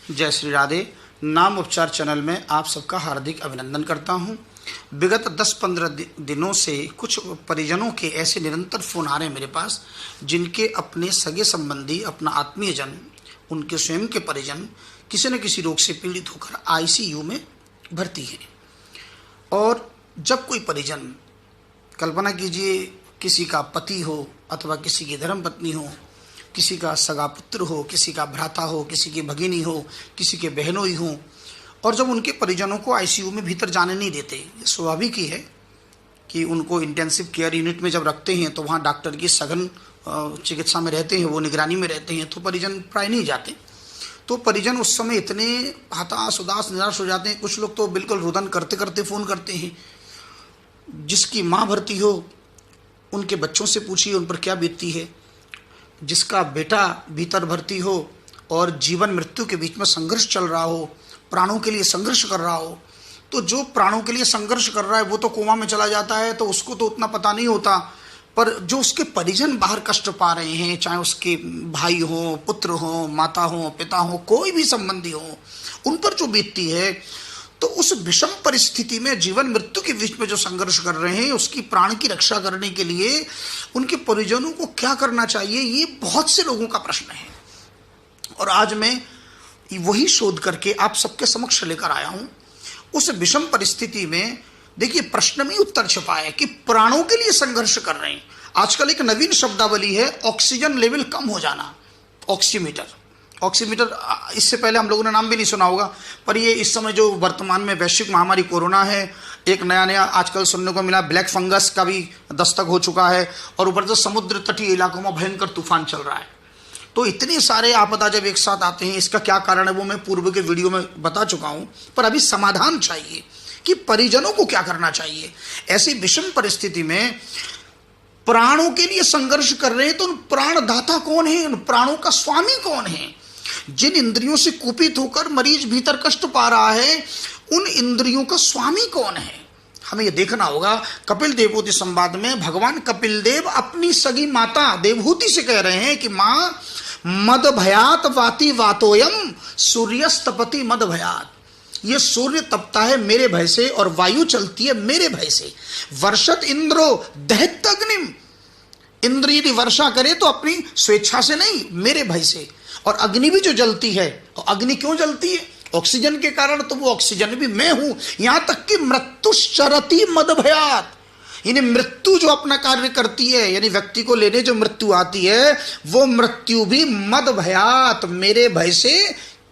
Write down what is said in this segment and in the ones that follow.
जय श्री राधे। नाम उपचार चैनल में आप सबका हार्दिक अभिनंदन करता हूं। विगत 10-15 दिनों से कुछ परिजनों के ऐसे निरंतर फ़ोन आ रहे हैं मेरे पास, जिनके अपने सगे संबंधी, अपना आत्मीय जन, उनके स्वयं के परिजन किसी न किसी रोग से पीड़ित होकर आईसीयू में भर्ती हैं। और जब कोई परिजन, कल्पना कीजिए किसी का पति हो अथवा किसी की धर्मपत्नी हो, किसी का सगा पुत्र हो, किसी का भ्राता हो, किसी की भगिनी हो, किसी के बहनोई हो, और जब उनके परिजनों को आईसीयू में भीतर जाने नहीं देते, ये स्वाभाविक ही है कि उनको इंटेंसिव केयर यूनिट में जब रखते हैं तो वहाँ डॉक्टर की सघन चिकित्सा में रहते हैं, वो निगरानी में रहते हैं, तो परिजन प्राय नहीं जाते। तो परिजन उस समय इतने हताश, उदास, निराश हो जाते हैं। कुछ लोग तो बिल्कुल रुदन करते करते फ़ोन करते हैं। जिसकी माँ भर्ती हो उनके बच्चों से पूछिए उन पर क्या बीतती है। जिसका बेटा भीतर भर्ती हो और जीवन मृत्यु के बीच में संघर्ष चल रहा हो, प्राणों के लिए संघर्ष कर रहा हो, तो जो प्राणों के लिए संघर्ष कर रहा है वो तो कोमा में चला जाता है, तो उसको तो उतना पता नहीं होता। पर जो उसके परिजन बाहर कष्ट पा रहे हैं, चाहे उसके भाई हो, पुत्र हो, माता हो, पिता हो, कोई भी संबंधी हो, उन पर जो बीतती है, तो उस विषम परिस्थिति में जीवन मृत्यु के बीच में जो संघर्ष कर रहे हैं, उसकी प्राण की रक्षा करने के लिए उनके परिजनों को क्या करना चाहिए, ये बहुत से लोगों का प्रश्न है। और आज मैं वही शोध करके आप सबके समक्ष लेकर आया हूं। उस विषम परिस्थिति में देखिए, प्रश्न में उत्तर छिपा है कि प्राणों के लिए संघर्ष कर रहे हैं। आजकल एक नवीन शब्दावली है, ऑक्सीजन लेवल कम हो जाना, ऑक्सीमीटर। इससे पहले हम लोगों ने नाम भी नहीं सुना होगा, पर ये इस समय जो वर्तमान में वैश्विक महामारी कोरोना है, एक नया आजकल सुनने को मिला, ब्लैक फंगस का भी दस्तक हो चुका है, और ऊपर से समुद्र तटीय इलाकों में भयंकर तूफान चल रहा है। तो इतने सारे आपदा जब एक साथ आते हैं, इसका क्या कारण है वो मैं पूर्व के वीडियो में बता चुका हूं। पर अभी समाधान चाहिए कि परिजनों को क्या करना चाहिए ऐसी विषम परिस्थिति में। प्राणों के लिए संघर्ष कर रहे हैं तो उन प्राणदाता कौन है, उन प्राणों का स्वामी कौन है? जिन इंद्रियों से कुपित होकर मरीज भीतर कष्ट पा रहा है, उन इंद्रियों का स्वामी कौन है? हमें यह देखना होगा। कपिल देवहूति संवाद में भगवान कपिल देव अपनी सगी माता देवहूति से कह रहे हैं कि मां, मद भयात वाति वातोयम सूर्यस्तपति मद भयात। ये सूर्य तपता है मेरे भय से और वायु चलती है मेरे भय से। वर्षत इंद्रो दहत अग्निम, इंद्र यदि वर्षा करे तो अपनी स्वेच्छा से नहीं, मेरे भय से। और अग्नि भी जो जलती है, और अग्नि क्यों जलती है? ऑक्सीजन के कारण, तो वो ऑक्सीजन भी मैं हूं। यहां तक कि मृत्युश्चरति मद भयात, यानी मृत्यु जो अपना कार्य करती है, यानी व्यक्ति को लेने जो मृत्यु आती है, वो मृत्यु भी मद भयात, मेरे भय से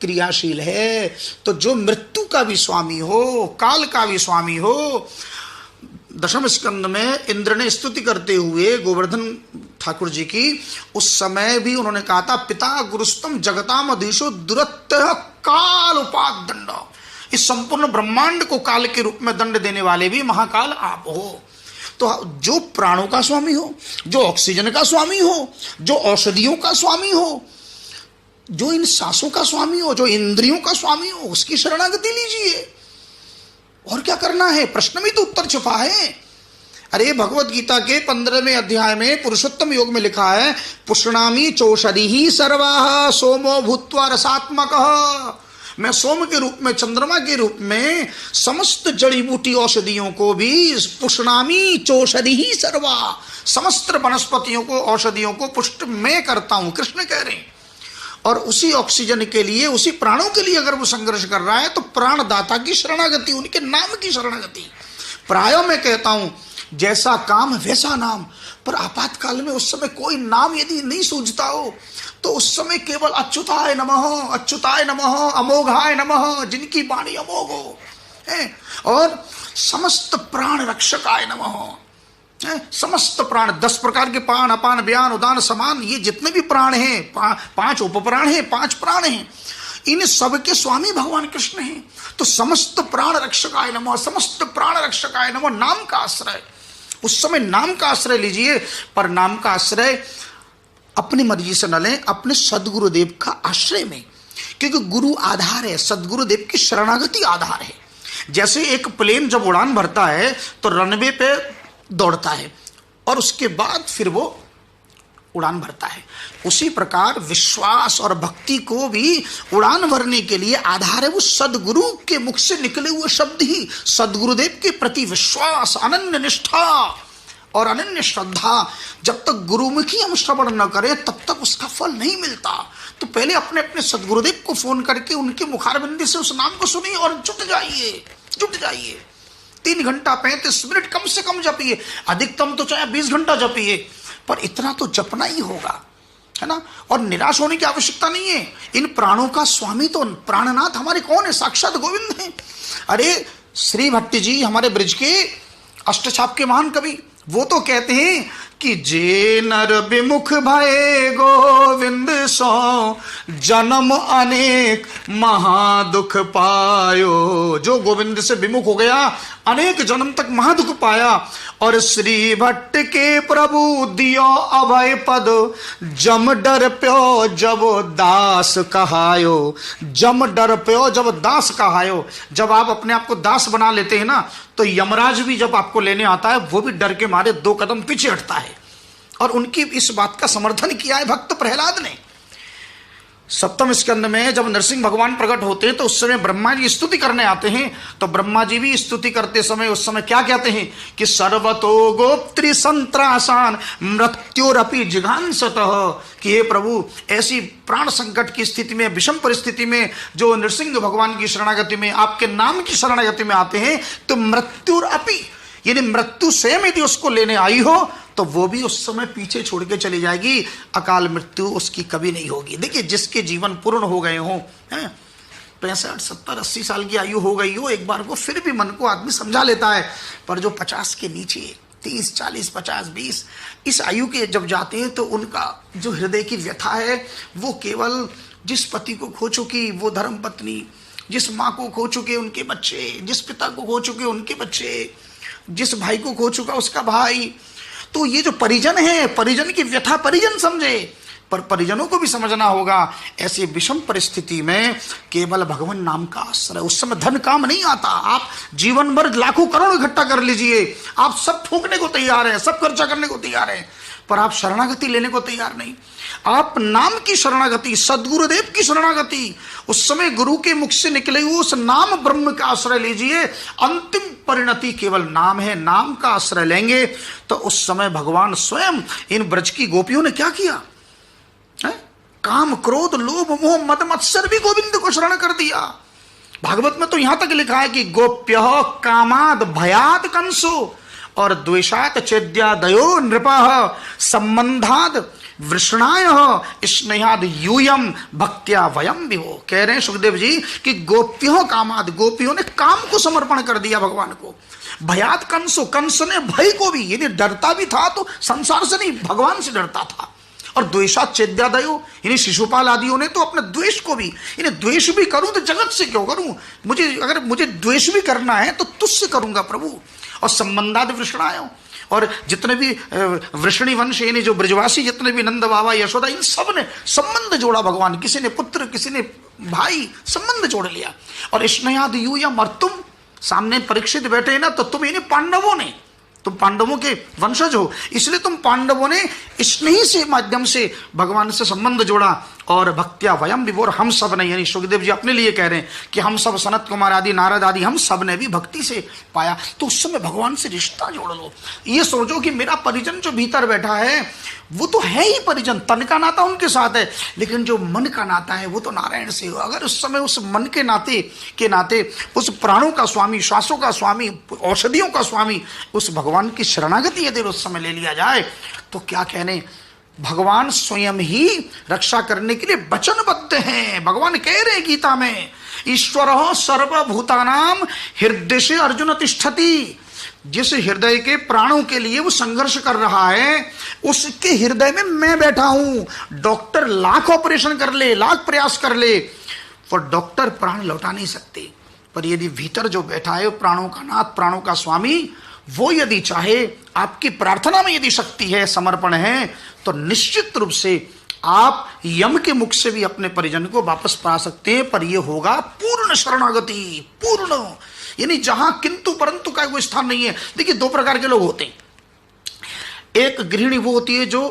क्रियाशील है। तो जो मृत्यु का भी स्वामी हो, काल का भी स्वामी हो, दशम स्कंद में इंद्र ने स्तुति करते हुए गोवर्धन ठाकुर जी की, उस समय भी उन्होंने कहा था, पिता गुरुस्तम जगताम अधीशो दुरत्यः काल उपाद दंड। इस संपूर्ण ब्रह्मांड को काल के रूप में दंड देने वाले भी महाकाल आप हो। तो जो प्राणों का स्वामी हो, जो ऑक्सीजन का स्वामी हो, जो औषधियों का स्वामी हो, जो इन सांसों का स्वामी हो, जो इंद्रियों का स्वामी हो, उसकी शरणागति लीजिए। और क्या करना है? प्रश्न में तो उत्तर छुपा है। अरे भगवत गीता के 15वें अध्याय में पुरुषोत्तम योग में लिखा है, पुष्णामी चौषधि सर्वाः सोमो भूत्वा रसात्मकः। मैं सोम के रूप में, चंद्रमा के रूप में समस्त जड़ी बूटी औषधियों को भी पुष्णामी चौषधि सर्वा, समस्त वनस्पतियों को, औषधियों को पुष्ट मैं करता हूं, कृष्ण कह रहे हैं। और उसी ऑक्सीजन के लिए, उसी प्राणों के लिए अगर वो संघर्ष कर रहा है, तो प्राणदाता की शरणागति, उनके नाम की शरणागति। प्राय मैं कहता हूं, जैसा काम वैसा नाम। पर आपातकाल में उस समय कोई नाम यदि नहीं सूझता हो, तो उस समय केवल अच्युताय नमः, अच्युताय नमः, अमोघाय नमः, जिनकी वाणी अमोघ हो, और समस्त प्राण रक्षकाय नमः। समस्त प्राण, 10 प्रकार के प्राण, अपान, व्यान, उदान, समान, ये जितने भी प्राण हैं, 5 उपप्राण हैं, 5 प्राण हैं, इन सब के स्वामी भगवान कृष्ण हैं। तो समस्त प्राण रक्षकाय नमः, समस्त प्राण रक्षकाय नमः, नाम का आश्रय। उस समय नाम का आश्रय लीजिए, पर नाम का आश्रय अपनी मर्जी से न लें, अपने सदगुरुदेव का आश्रय में, क्योंकि गुरु आधार है, सदगुरुदेव की शरणागति आधार है। जैसे एक प्लेन जब उड़ान भरता है तो रनवे पे दौड़ता है, और उसके बाद फिर वो उड़ान भरता है। उसी प्रकार विश्वास और भक्ति को भी उड़ान भरने के लिए आधार है वो सदगुरु के मुख से निकले हुए शब्द ही। सदगुरुदेव के प्रति विश्वास, अनन्य निष्ठा और अनन्य श्रद्धा, जब तक गुरुमुखी हम श्रवण न करें तब तक उसका फल नहीं मिलता। तो पहले अपने अपने सदगुरुदेव को फोन करके उनके मुखारबिंदी से उस नाम को सुनिए और जुट जाइए। 3 घंटा 35 मिनट कम से कम जपिए, अधिकतम तो चाहे 20 घंटा जपिए, पर इतना तो जपना ही होगा, है ना। और निराश होने की आवश्यकता नहीं है। इन प्राणों का स्वामी तो प्राणनाथ हमारे कौन है? साक्षात गोविंद हैं। अरे श्री भट्ट जी हमारे ब्रज के अष्टछाप के महान कवि, वो तो कहते हैं कि जे नर विमुख भये गोविंद सो जन्म अनेक महादुख पायो। जो गोविंद से विमुख हो गया अनेक जन्म तक महादुख पाया। और श्री भट्ट के प्रभु दियो अभय पद जम डर प्यो जब दास कहायो। जम डर प्यो जब दास कहायो। जब आप अपने आप को दास बना लेते हैं ना, तो यमराज भी जब आपको लेने आता है वो भी डर के मारे 2 कदम पीछे हटता है। और उनकी इस बात का समर्थन किया है भक्त प्रहलाद ने। 7वें स्कंद में जब नरसिंह भगवान प्रकट होते हैं तो उस समय ब्रह्मा जी स्तुति करने आते हैं। तो ब्रह्मा जी भी स्तुति करते समय उस समय क्या कहते हैं कि सर्वतो गोप्त्री संत्रासान मृत्युरपि जिघांसतः, कि हे प्रभु ऐसी प्राण संकट की स्थिति में, विषम परिस्थिति में जो नरसिंह भगवान की शरणागति में, आपके नाम की शरणागति में आते हैं, तो मृत्युरपि यानी मृत्यु स्वयं यदि उसको लेने आई हो तो वो भी उस समय पीछे छोड़ के चली जाएगी। अकाल मृत्यु उसकी कभी नहीं होगी। देखिए जिसके जीवन पूर्ण हो गए हों, 65, 70, 80 साल की आयु हो गई हो एक बार को, फिर भी मन को आदमी समझा लेता है। पर जो 50 के नीचे 30, 40, 50, 20 इस आयु के जब जाते हैं तो उनका जो हृदय की व्यथा है वो केवल जिस पति को खो चुकी वो धर्म पत्नी, जिस माँ को खो चुके उनके बच्चे, जिस पिता को खो चुके उनके बच्चे, जिस भाई को खो चुका उसका भाई। तो ये जो परिजन है, परिजन की व्यथा परिजन समझे, पर परिजनों को भी समझना होगा। ऐसी विषम परिस्थिति में केवल भगवान नाम का आश्रय। उस समय धन काम नहीं आता। आप जीवन भर लाखों करोड़ इकट्ठा कर लीजिए, आप सब फूंकने को तैयार हैं, सब खर्चा करने को तैयार हैं, पर आप शरणागति लेने को तैयार नहीं। आप नाम की शरणागति, सदगुरुदेव की शरणागति, उस समय गुरु के मुख से निकले हुए उस नाम ब्रह्म का आश्रय लीजिए। अंतिम परिणति केवल नाम है। नाम का आश्रय लेंगे तो उस समय भगवान स्वयं इन ब्रज की गोपियों ने क्या किया है? काम क्रोध लोभ मोह मद मत्सर भी गोविंद को शरण कर दिया। भागवत में तो यहां तक लिखा है कि गोप्य कामाद भयाद कंसो और द्वेषात चेद्यादयो नृपः संबंधाद वृषणाय स्नेहाद यूयम भक्त्या वयम विभो। कह रहे हैं सुखदेव जी कि गोप्यों कामाद, गोपियों ने काम को समर्पण कर दिया भगवान को। भयात कंसो, कंस ने भय को भी, यदि डरता भी था तो संसार से नहीं भगवान से डरता था। और द्वेषात चेद्यादयो, इन्हें शिशुपाल आदियों ने तो अपने द्वेष को भी, इन्हें द्वेष भी करूं तो जगत से क्यों करूं, अगर मुझे द्वेष भी करना है तो तुझसे करूंगा प्रभु। और संबंधाद वृषणाय, और जितने भी वृषणी वंश यानी जो ब्रजवासी जितने भी नंद बाबा यशोदा, इन सब ने संबंध जोड़ा भगवान। किसी ने पुत्र, किसी ने भाई, संबंध जोड़ लिया। और स्नेहाद यूयम, और तुम सामने परीक्षित बैठे ना तो तुम इन्हें पांडवों ने, तुम पांडवों के वंशज हो, इसलिए तुम पांडवों ने स्नेही से माध्यम से भगवान से संबंध जोड़ा। और भक्त्या वयम विभोर, हम सब ने, यानी सुखदेव जी अपने लिए कह रहे हैं कि हम सब, सनत कुमार आदि नारद आदि, हम सब ने भी भक्ति से पाया। तो उस समय भगवान से रिश्ता जोड़ लो। ये सोचो कि मेरा परिजन जो भीतर बैठा है वो तो है ही परिजन, तन का नाता उनके साथ है, लेकिन जो मन का नाता है वो तो नारायण से हो। अगर उस समय उस मन के नाते उस प्राणों का स्वामी, श्वासों का स्वामी, औषधियों का स्वामी उस भगवान की शरणागति यदि उस समय ले लिया जाए तो क्या कहने, भगवान स्वयं ही रक्षा करने के लिए वचनबद्ध हैं। भगवान कह रहे गीता में, ईश्वर सर्वभूतानाम हृदय से अर्जुन तिष्ठति। जिस हृदय के प्राणों के लिए वो संघर्ष कर रहा है उसके हृदय में मैं बैठा हूं। डॉक्टर लाख ऑपरेशन कर ले, लाख प्रयास कर ले, पर डॉक्टर प्राण लौटा नहीं सकते। पर यदि भीतर जो बैठा है प्राणों का नाथ, प्राणों का स्वामी, वो यदि चाहे, आपकी प्रार्थना में यदि शक्ति है, समर्पण है, तो निश्चित रूप से आप यम के मुख से भी अपने परिजन को वापस पा सकते हैं। पर यह होगा पूर्ण शरणागति, पूर्ण, यानी जहां किंतु परंतु का कोई स्थान नहीं है। देखिए 2 प्रकार के लोग होते हैं। एक गृहिणी वो होती है जो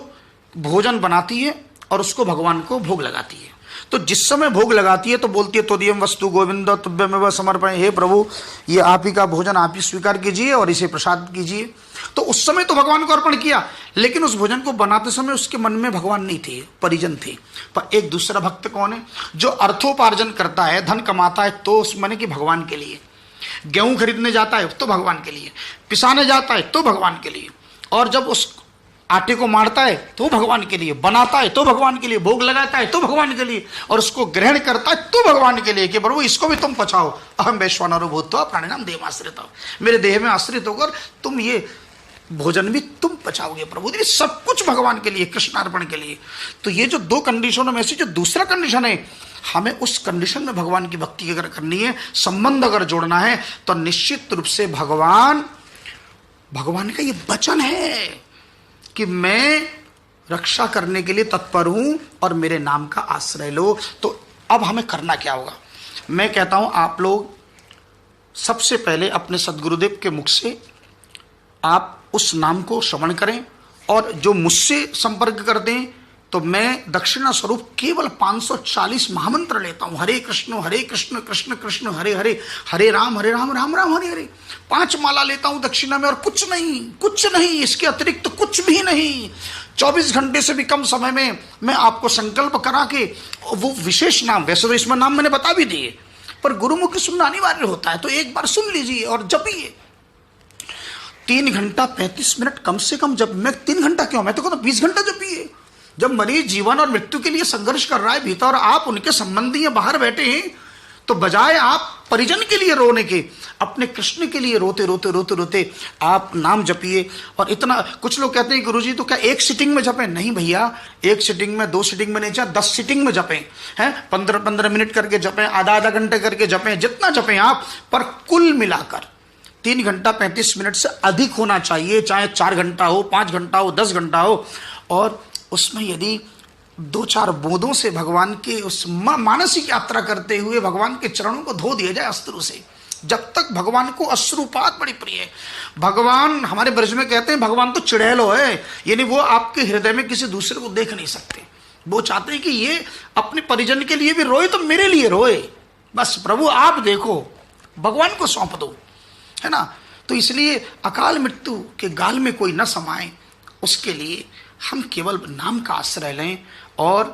भोजन बनाती है और उसको भगवान को भोग लगाती है। तो जिस समय भोग लगाती है तो बोलती है तोदियम वस्तु गोविंद तुभ्यमेव समर्पणे, हे प्रभु ये आप ही का भोजन आप ही स्वीकार कीजिए और इसे प्रसाद कीजिए। तो उस समय तो भगवान को अर्पण किया, लेकिन उस भोजन को बनाते समय उसके मन में भगवान नहीं थे, परिजन थे। पर एक दूसरा भक्त कौन है? जो अर्थोपार्जन करता है, धन कमाता है, तो उस माने कि भगवान के लिए। गेहूं खरीदने जाता है तो भगवान के लिए, पिसाने जाता है तो भगवान के लिए, और जब उस आटे को मारता है तो भगवान के लिए, बनाता है तो भगवान के लिए, भोग लगाता है तो भगवान के लिए, और उसको ग्रहण करता है तो भगवान के लिए कि प्रभु इसको भी तुम पचाओ। अहम वैश्वानरो भूत्वा प्राणिनाम देहम आश्रितः, मेरे देह में आश्रित होकर तुम ये भोजन भी तुम पचाओगे प्रभु। ये सब कुछ भगवान के लिए, कृष्णार्पण के लिए। तो ये जो दो कंडीशनों में से जो दूसरा कंडीशन है, हमें उस कंडीशन में भगवान की भक्ति अगर करनी है, संबंध अगर जोड़ना है, तो निश्चित रूप से भगवान का ये वचन है कि मैं रक्षा करने के लिए तत्पर हूं और मेरे नाम का आश्रय लो। तो अब हमें करना क्या होगा? मैं कहता हूं आप लोग सबसे पहले अपने सदगुरुदेव के मुख से आप उस नाम को श्रवण करें, और जो मुझसे संपर्क कर दें तो मैं दक्षिणा स्वरूप केवल 540 महामंत्र लेता हूं। हरे कृष्ण कृष्ण कृष्ण हरे हरे, हरे राम राम राम हरे हरे। 5 माला लेता हूं दक्षिणा में, और कुछ नहीं, इसके अतिरिक्त कुछ भी नहीं। 24 घंटे से भी कम समय में मैं आपको संकल्प करा के वो विशेष नाम, वैसे तो इसमें नाम मैंने बता भी दिए, पर गुरुमुख सुनना अनिवार्य होता है, तो एक बार सुन लीजिए और जपिए। 3 घंटा 35 मिनट कम से कम जब, मैं 3 घंटा क्यों, मैं तो कहता 20 घंटा जपिए। जब मरीज जीवन और मृत्यु के लिए संघर्ष कर रहा है भीतर, और आप उनके संबंधी बाहर बैठे हैं, तो बजाय आप परिजन के लिए रोने के, अपने कृष्ण के लिए रोते आप नाम जपिए। और इतना, कुछ लोग कहते हैं गुरुजी तो क्या एक सिटिंग में जपें? नहीं भैया, एक सिटिंग में, 2 सिटिंग में नहीं, चाहे 10 सिटिंग में जपें, हैं 15-15 मिनट करके जपें, आधा घंटे करके जपें, जितना जपें आप, पर कुल मिलाकर 3 घंटा 35 मिनट से अधिक होना चाहिए, चाहे 4 घंटा हो, 5 घंटा हो, 10 घंटा हो। और उसमें यदि 2-4 बूंदों से भगवान के उस मानसिक यात्रा करते हुए भगवान के चरणों को धो दिया जाए अश्रु से, जब तक भगवान को अश्रुपात बड़ी प्रिय है। भगवान, हमारे ब्रज में कहते हैं भगवान तो चिड़ैलो है, यानी वो आपके हृदय में किसी दूसरे को देख नहीं सकते। वो चाहते हैं कि ये अपने परिजन के लिए भी रोए तो मेरे लिए रोए, बस प्रभु आप देखो, भगवान को सौंप दो, है ना। तो इसलिए अकाल मृत्यु के गाल में कोई न समाए, उसके लिए हम केवल नाम का आश्रय लें और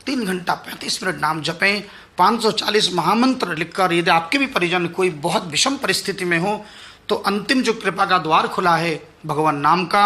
3 घंटा 35 मिनट नाम जपें। 540 महामंत्र लिखकर, यदि आपके भी परिजन कोई बहुत विषम परिस्थिति में हो, तो अंतिम जो कृपा का द्वार खुला है भगवान नाम का,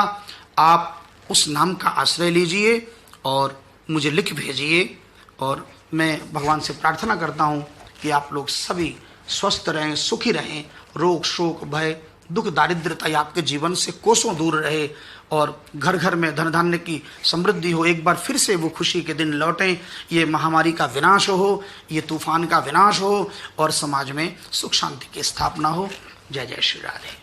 आप उस नाम का आश्रय लीजिए और मुझे लिख भेजिए। और मैं भगवान से प्रार्थना करता हूँ कि आप लोग सभी स्वस्थ रहें, सुखी रहें, रोग शोक भय दुख दारिद्रता आपके जीवन से कोसों दूर रहे, और घर घर में धन धान्य की समृद्धि हो। एक बार फिर से वो खुशी के दिन लौटें, ये महामारी का विनाश हो, ये तूफान का विनाश हो, और समाज में सुख शांति की स्थापना हो। जय जय श्री राधे।